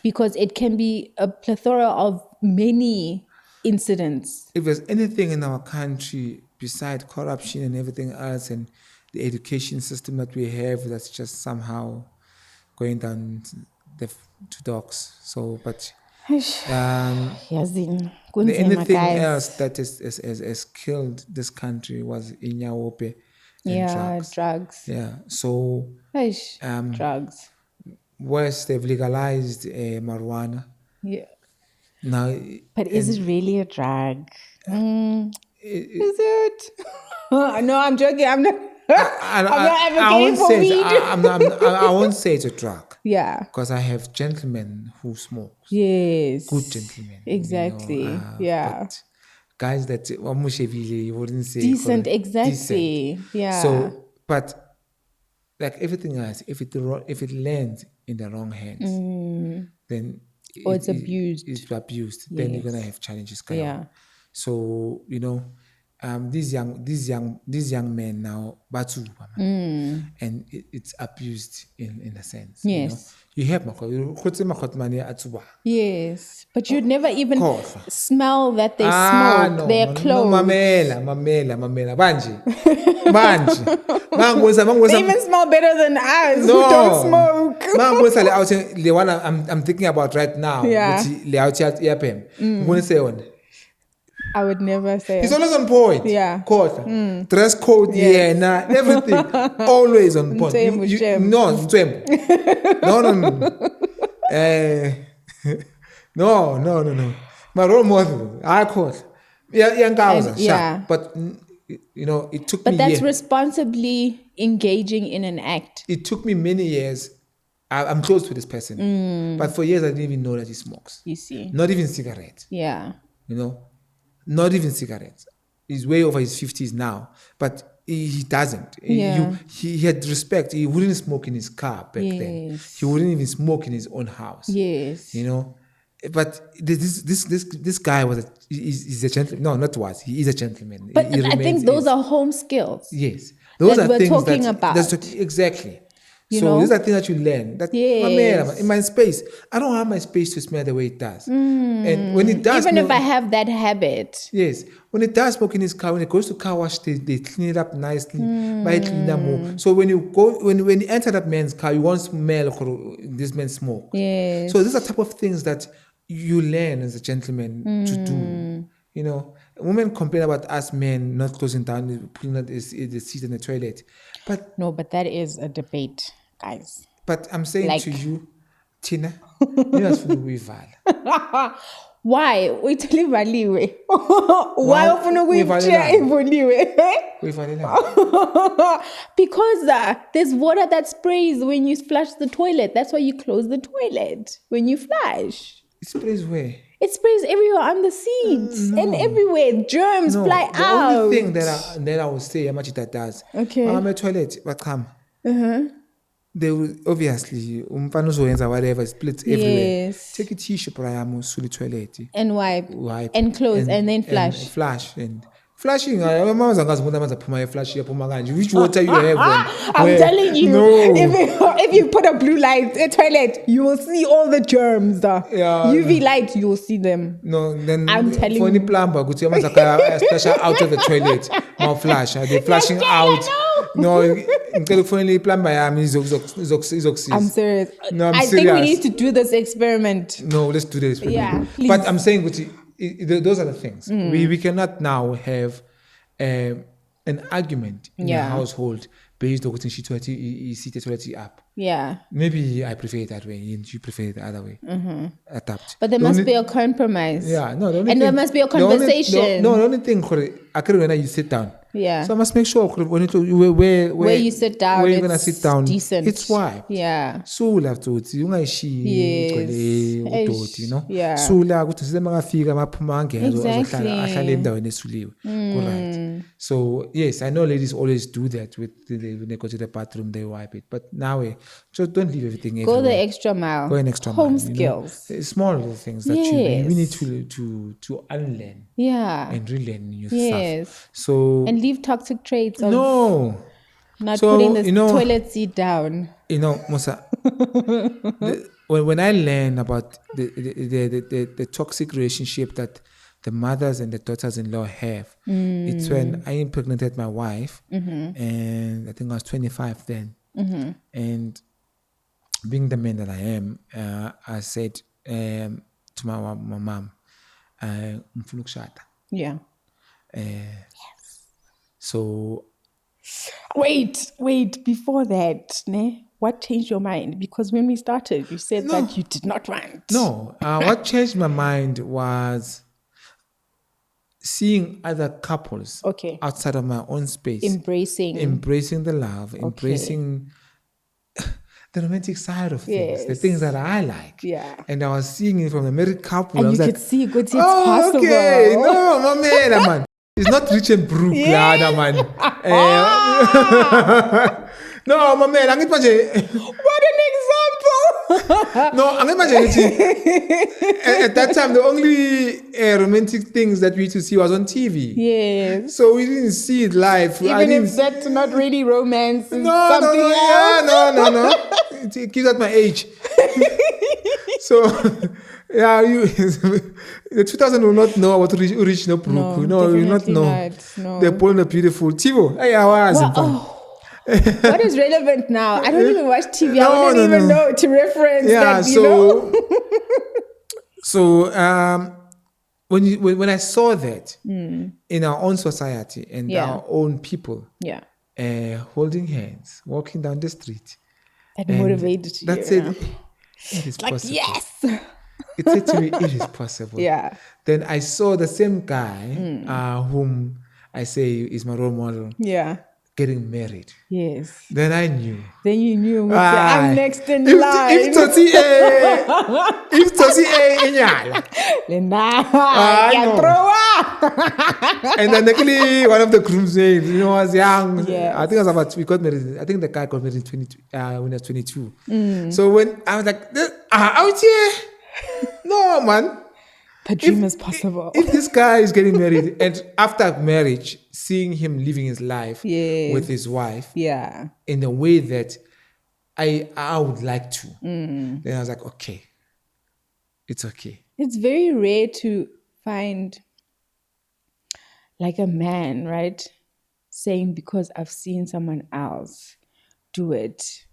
Because it can be a plethora of many incidents. If there's anything in our country besides corruption and everything else, and the education system that we have, that's just somehow going down the dogs. So, but Yazini, the anything guys. else that has killed this country was inyawope and drugs. Yeah. So drugs. West, they've legalized marijuana. Yeah. Now, but is it really a drug? Is it? No, I'm joking. I'm not. I'm not advocating for weed. I won't say it's a drug. Yeah. Because I have gentlemen who smoke. Yes. Good gentlemen. Exactly. Yeah. But guys that you wouldn't say decent. Exactly. Decent. Yeah. So, but like everything else, if it lands in the wrong hands, then it's abused. It's abused. Yes. Then you're gonna have challenges. Yeah. So these young men now, and it's abused in a sense. Yes. You have makot. Yes, but you'd never even smell that they smoke. No, They're clothes. Mamela. Banji. They even smell better than us who don't smoke. The one I'm thinking about right now. Yeah. I would never say he's always on point. Yeah. Dress code, yes. Everything. Always on point. No. My role model, I caught. Yeah. But, it took me But that's responsibly engaging in an act. It took me many years. I'm close to this person. But for years, I didn't even know that he smokes. You see. Not even cigarettes. Yeah. Not even cigarettes. He's way over his 50s now, but he doesn't. Yeah. He had respect. He wouldn't smoke in his car back then. He wouldn't even smoke in his own house. Yes. But this guy he's a gentleman. No, not was. He is a gentleman. But I think those are home skills. Yes. Those are we're things talking about. Exactly. So these are things that you learn. That in my space, I don't have my space to smell the way it does. And when it does, even if I have that habit. Yes, when it does smoke in his car, when it goes to car wash, they clean it up nicely, buy it cleaner more. So when you enter that man's car, you won't smell this man's smoke. Yes. So these are type of things that you learn as a gentleman to do. Women complain about us men not closing down, putting the seat in the toilet. But that is a debate, guys. But I'm saying to you, Tina, you must why? Why ufuna ukuyitshiya ivuliwe? Because there's water that sprays when you flush the toilet. That's why you close the toilet when you flush. It sprays where? It sprays everywhere on the seats and everywhere. Germs fly out. The only thing that I will say how much that does. Okay. I'm a toilet, but come. They will obviously whatever splits everywhere. Yes. Take a tissue to the toilet. And wipe. And close and then flush. And flush and flashing. Which water you have? I'm telling you, if you put a blue light in a toilet, you will see all the germs. UV light, you will see them. No, then I'm telling you. For any plumber, splash out of the toilet. Now flash. They're flashing out. No, plumber. I'm serious. No, I'm I serious. think we need to do this experiment. No, let's do this. Yeah, please. But I'm saying, those are the things. We cannot now have an argument in the household based on what she told up. Yeah. Maybe I prefer it that way and you prefer it the other way. Adapt. But there must be a compromise. Yeah. No, there must be a conversation. The only thing, I can't when you sit down. Yeah. So I must make sure where you sit down, where you're gonna sit down, decent. it's wiped. Yeah. So we'll have to Yeah. So right. So yes, I know ladies always do that when they go to the bathroom, they wipe it. But now just don't leave everything everywhere. Go the extra mile. Go an extra Home mile. skills. Small little things that we need to unlearn. Yeah. And relearn new yes. stuff. So and leave toxic traits. No. Not So, putting the you know- toilet seat down. Musa, when I learn about the toxic relationship that the mothers and the daughters-in-law have, it's when I impregnated my wife, and I think I was 25 then, and being the man that I am, I said to my mom, ngifuna ukushada. Yeah. So Wait. Before that, ne? What changed your mind? Because when we started, you said that you did not want. no, what changed my mind was seeing other couples Okay. outside of my own space Embracing. the love, embracing the romantic side of things, the things that I like. Yeah. And I was seeing it from a married couple. And I was you like, could see good, it's oh, possible. okay, no, my man. It's not rich and broke, man. No, my man, What an example! no, I'm imagining at that time the only romantic things that we used to see was on TV. Yes. So we didn't see it live. Even if that's not really romance, it's no, something else. Yeah, no. It gives at my age. So, yeah, the 2000 will not know what rich no broke. No, you will not know. No. They're born a beautiful Tivo. Hey, how was it? What is relevant now? I don't even watch TV. No, I wouldn't even know to reference that, you know? So, when I saw that in our own society and our own people holding hands, walking down the street. That motivated you. That's it. It is possible. Yes. It said to me, it is possible. Yeah. Then I saw the same guy whom I say is my role model. Yeah. Getting married. Yes. Then I knew. Then you knew. I'm next in line. If Tosi inyala. And then luckily one of the groomsmen, was young. Yes. I think it was about, we got married. I think the guy got married in 22, when he was 22. So when I was like, out here. No, man. The dream is possible. If this guy is getting married and after marriage, seeing him living his life with his wife in a way that I would like to, then I was like, okay, it's okay. It's very rare to find like a man, right, saying because I've seen someone else do it,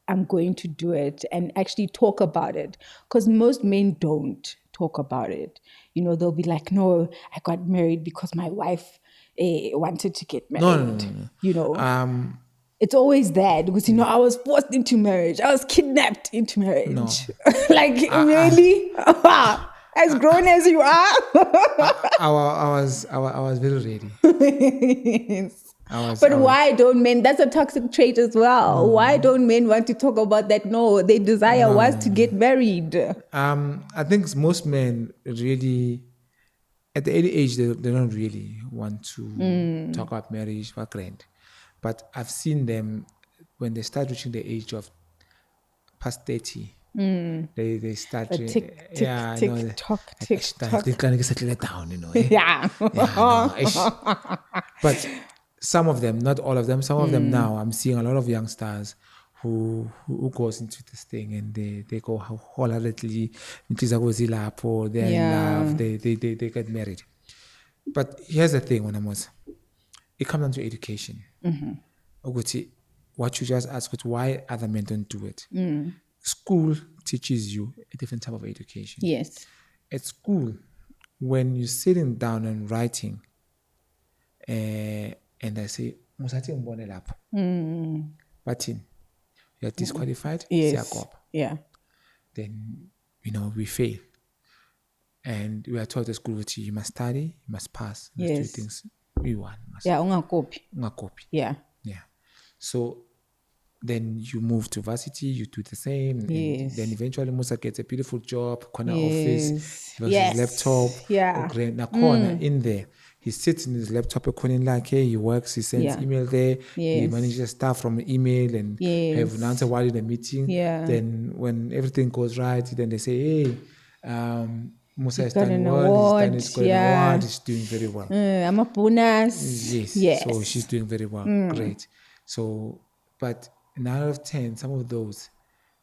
I'm going to do it, and actually talk about it. Because most men don't talk about it. They'll be like, no, I got married because my wife wanted to get married. No. It's always that because, I was forced into marriage. I was kidnapped into marriage. No. Like, really? As grown as you are? I was very ready. But why don't men, that's a toxic trait as well. Why don't men want to talk about that? No, their desire was to get married. I think most men really, at the early age, they don't really want to talk about marriage or grand. But I've seen them, when they start reaching the age of past 30, they start tick, tock. They kind of settle it down, Yeah. But some of them, not all of them, some of them now, I'm seeing a lot of youngsters who goes into this thing and they go wholeheartedly, they're in love, they get married. But here's the thing, it comes down to education. What you just asked, why other men don't do it. School teaches you a different type of education. Yes. At school, when you're sitting down and writing, and I say, but you're disqualified. Yes. Yeah. Then we fail, and we are taught at school that you must study, you must pass, you must do things you want. Ungakopi. Yeah. So then you move to varsity, you do the same. And then eventually Musa gets a beautiful job, corner office, he has his laptop, in there. He sits in his laptop, he works, he sends email there, he manages stuff from email and have an answer while in a meeting. Then when everything goes right, then they say, hey, Musa has done well, he's got an award, he's doing very well. I'm a bonus. Yes. So she's doing very well. Great. So, but 9 out of 10, some of those,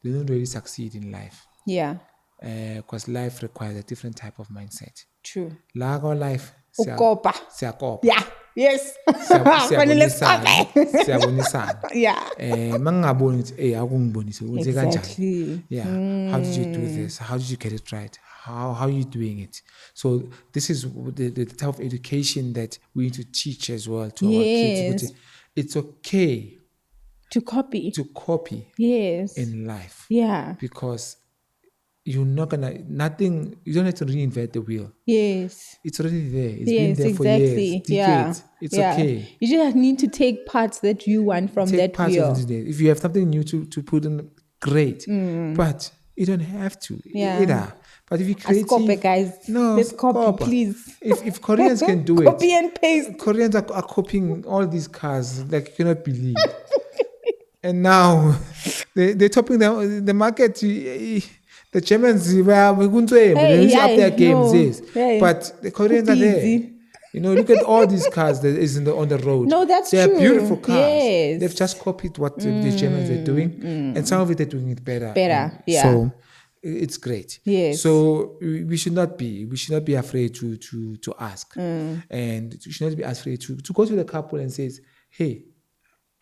they don't really succeed in life. Yeah. Because life requires a different type of mindset. True. La our life, Ukopa. siyakopa. Yeah. Yes. Fanele sikope. Siyabonisana. Yeah. Mangaboni ukuthi akungibonise ukuthi kanjani. Exactly. Yeah. How did you do this? How did you get it right? How are you doing it? So this is the type of education that we need to teach as well to our kids. It's okay to copy. Yes. In life. Yeah. Because you're not gonna you don't have to reinvent the wheel. Yes. It's already there. It's been there for years, decades. Yeah. It's okay. You just need to take parts that you want from that wheel. If you have something new to put in, great. But you don't have to either. But if you create, guys, let's copy, please. If Koreans can do it, copy and paste. Koreans are copying all these cars like you cannot believe. And now they're topping the market. The Germans were going to up their games, but the Koreans are there. Look at all these cars that is on the road. No, that's true. They're beautiful cars. Yes. They've just copied what the Germans are doing, and some of it they're doing it better. Yeah. So it's great. Yes. So we should not be afraid to ask, and we should not be afraid to go to the couple and say, hey,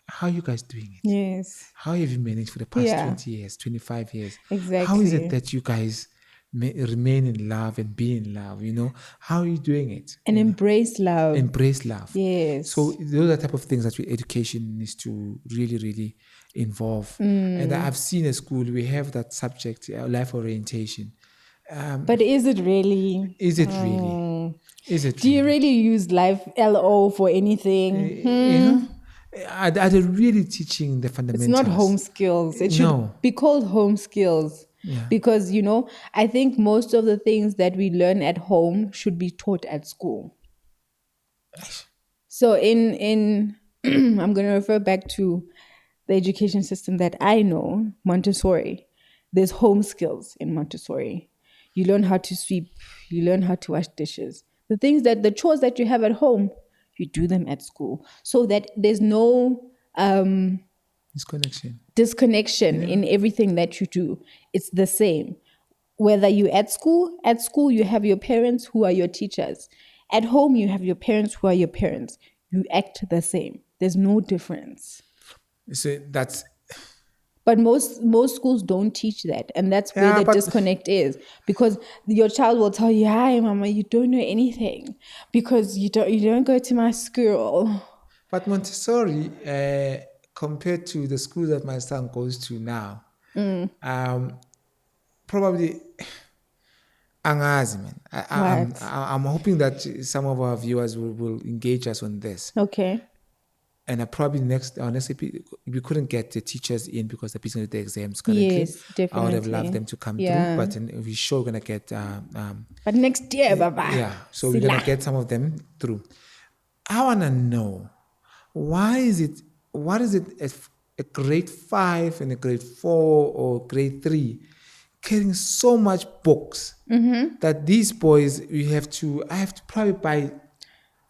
how are you guys doing it? Yes. How have you managed for the past 20 years, 25 years? Exactly. How is it that you guys remain in love and be in love? How are you doing it? And embrace love. Embrace love. Yes. So those are the type of things that education needs to really, really involve. And I've seen at school, we have that subject, life orientation. But is it really? Is it really? Do you really use life LO for anything? Are they really teaching the fundamentals? It's not home skills. It should be called home skills. Yeah. Because, I think most of the things that we learn at home should be taught at school. So in I'm going to refer back to the education system that I know, Montessori. There's home skills in Montessori. You learn how to sweep. You learn how to wash dishes. The chores that you have at home, you do them at school, so that there's no disconnection in everything that you do. It's the same. Whether you're at school you have your parents who are your teachers. At home, you have your parents who are your parents. You act the same. There's no difference. So But most schools don't teach that, and that's where the disconnect is. Because your child will tell you, "Hi, Mama, you don't know anything because you don't go to my school." But Montessori, compared to the school that my son goes to now, probably angazi, man. I'm hoping that some of our viewers will engage us on this. Okay. And probably our next episode, we couldn't get the teachers in because they're busy with the exams currently. Yes, definitely. I would have loved them to come through, but we're sure going to get... but next year, Baba. Yeah, so we're going to get some of them through. I want to know, what is it a grade 5 and a grade 4 or grade 3 carrying so much books that these boys, I have to probably buy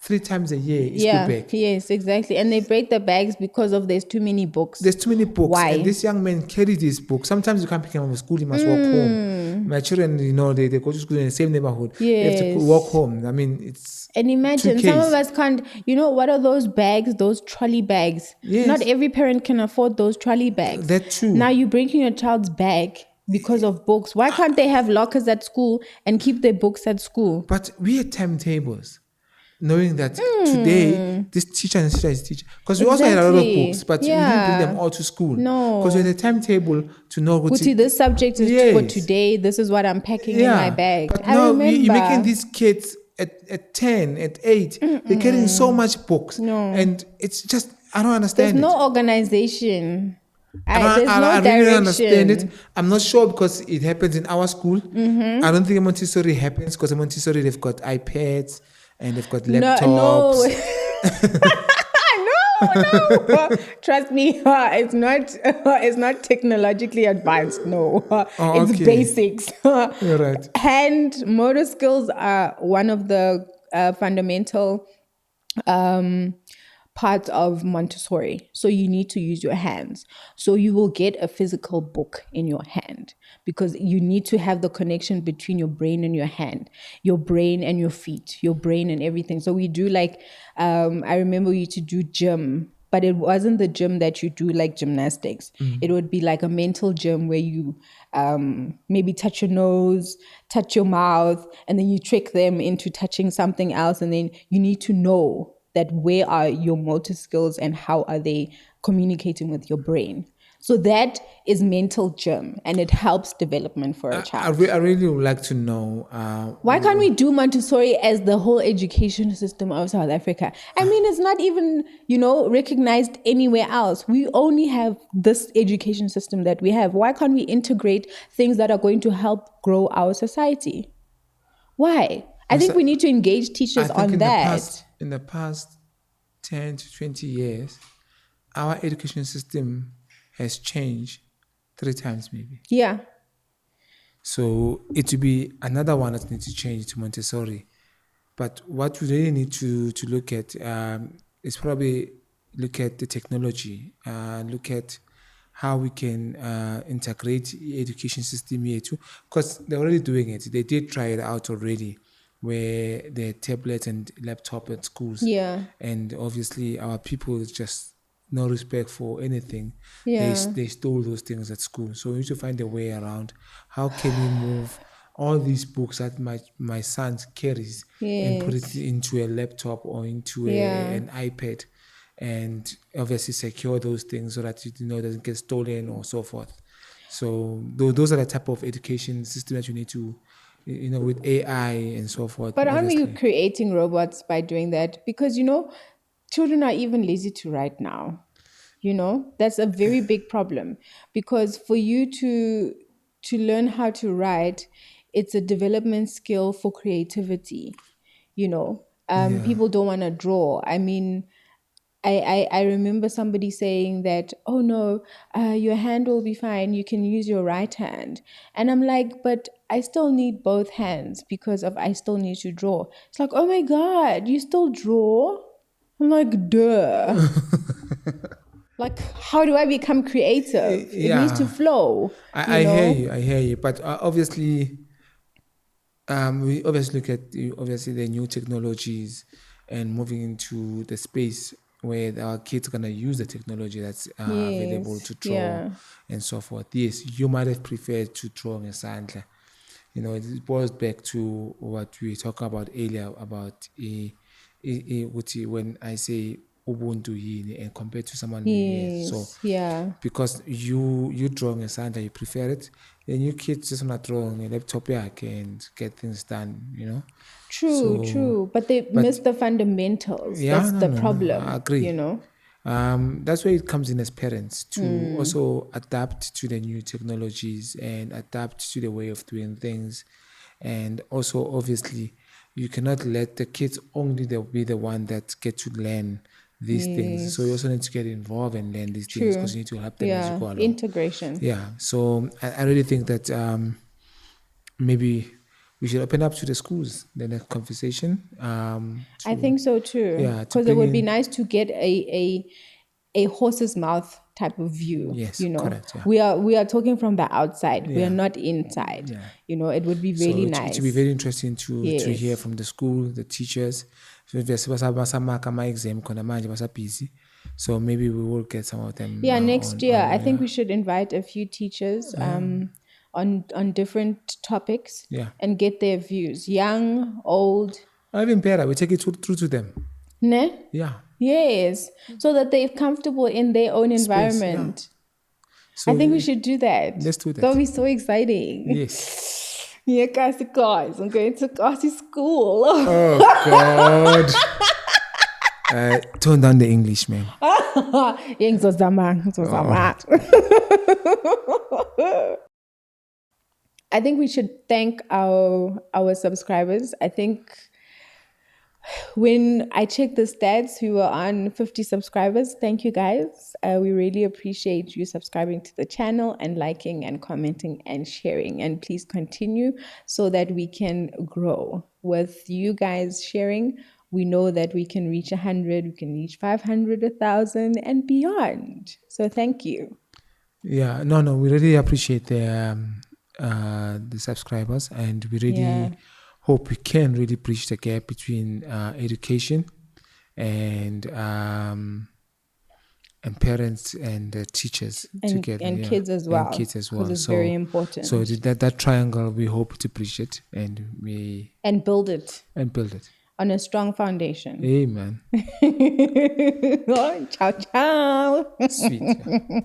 3 times a year school bag. Yes, exactly. And they break the bags because of there's too many books. There's too many books. Why? And this young man carry these books. Sometimes you can't pick him up from school, you must walk home. My children, they go to school in the same neighborhood. Yes. They have to walk home. I mean, it's... And imagine, some of us can't... what are those bags? Those trolley bags. Yes. Not every parent can afford those trolley bags. That's true. Now you're breaking your child's bag because of books. Why can't they have lockers at school and keep their books at school? But we had timetables, knowing that today this teacher and this teacher is teaching. Because we also had a lot of books, but we didn't bring them all to school. No. Because we had a timetable to know what this subject is for today. This is what I'm packing in my bag. But now you're making these kids at 10, at 8, they're carrying so much books. No. And it's just, I don't understand. There's no organization. I really don't understand it. I'm not sure because it happens in our school. I don't think a Montessori happens because a Montessori, they've got iPads and they've got laptops. No. Trust me, it's not technologically advanced. No, it's basics. You're right. And motor skills are one of the fundamental part of Montessori. So you need to use your hands. So you will get a physical book in your hand because you need to have the connection between your brain and your hand, your brain and your feet, your brain and everything. So we do like, I remember we used to do gym, but it wasn't the gym that you do like gymnastics. It would be like a mental gym where you maybe touch your nose, touch your mouth, and then you trick them into touching something else. And then you need to know that where are your motor skills and how are they communicating with your brain. So that is mental gym, and it helps development for a child. I really would like to know Why can't we do Montessori as the whole education system of South Africa? I mean, it's not even, recognized anywhere else. We only have this education system that we have. Why can't we integrate things that are going to help grow our society? Why? I think we need to engage teachers on that. In the past 10 to 20 years, our education system has changed 3 times maybe. Yeah. So it will be another one that needs to change to Montessori. But what we really need to look at is probably look at the technology, look at how we can integrate the education system here too. Because they're already doing it. They did try it out already, where the tablet and laptop at schools. Yeah. And obviously our people is just no respect for anything. Yeah. They stole those things at school. So we need to find a way around. How can we move all these books that my son carries and put it into a laptop or into an iPad, and obviously secure those things so that it doesn't get stolen or so forth. So those are the type of education system that you need to, with AI and so forth. But aren't we creating robots by doing that? Because, children are even lazy to write now. That's a very big problem, because for you to learn how to write, it's a development skill for creativity. People don't want to draw. I mean, I remember somebody saying that, oh no, your hand will be fine. You can use your right hand. And I'm like, but I still need both hands because I still need to draw. It's like, oh my God, you still draw? I'm like, duh. Like, how do I become creative? It needs to flow. I hear you. But obviously, we obviously look at the new technologies and moving into the space where our kids are going to use the technology that's available to draw and so forth. Yes, you might have preferred to draw ngesandla. It boils back to what we were talking about earlier about when I say ubuntu yini and compared to someone because you draw ngesandla, you prefer it, then you kids just want to draw on a laptop and get things done. True, but they miss the fundamentals. That's the problem. I agree. That's where it comes in as parents to also adapt to the new technologies and adapt to the way of doing things. And also, obviously, you cannot let the kids only be the one that get to learn these things. So you also need to get involved and learn these things because you need to help them as you go along. Integration. Yeah. So I really think that maybe we should open up to the schools, the next conversation. I think so too. Yeah, because it would be nice to get a horse's mouth type of view. Yes, correct. Yeah. We are talking from the outside. We are not inside. Yeah. It would be really nice. It would be very interesting to hear from the school, the teachers. Busy. So maybe we will get some of them. Yeah, next year. I think we should invite a few teachers on different topics and get their views. Young, old. Even better, we take it through to them. Ne? Yeah. Yes. So that they're comfortable in their own environment. So I think we should do that. Let's do that. That would be so exciting. Yes. Yeah, guys, I'm going to Kasi school. Oh, God. Tone down the English, man. I think we should thank our subscribers. I think when I checked the stats, we were on 50 subscribers. Thank you, guys. We really appreciate you subscribing to the channel and liking and commenting and sharing. And please continue so that we can grow. With you guys sharing, we know that we can reach 100, we can reach 500, 1,000 and beyond. So thank you. Yeah, no, we really appreciate the subscribers, and we really hope we can really bridge the gap between education and parents and teachers together, and kids as well. And kids as well. Because it's very important. So that triangle, we hope to bridge it, and build it. And build it on a strong foundation. Amen. Ciao, ciao. Sweet. Yeah.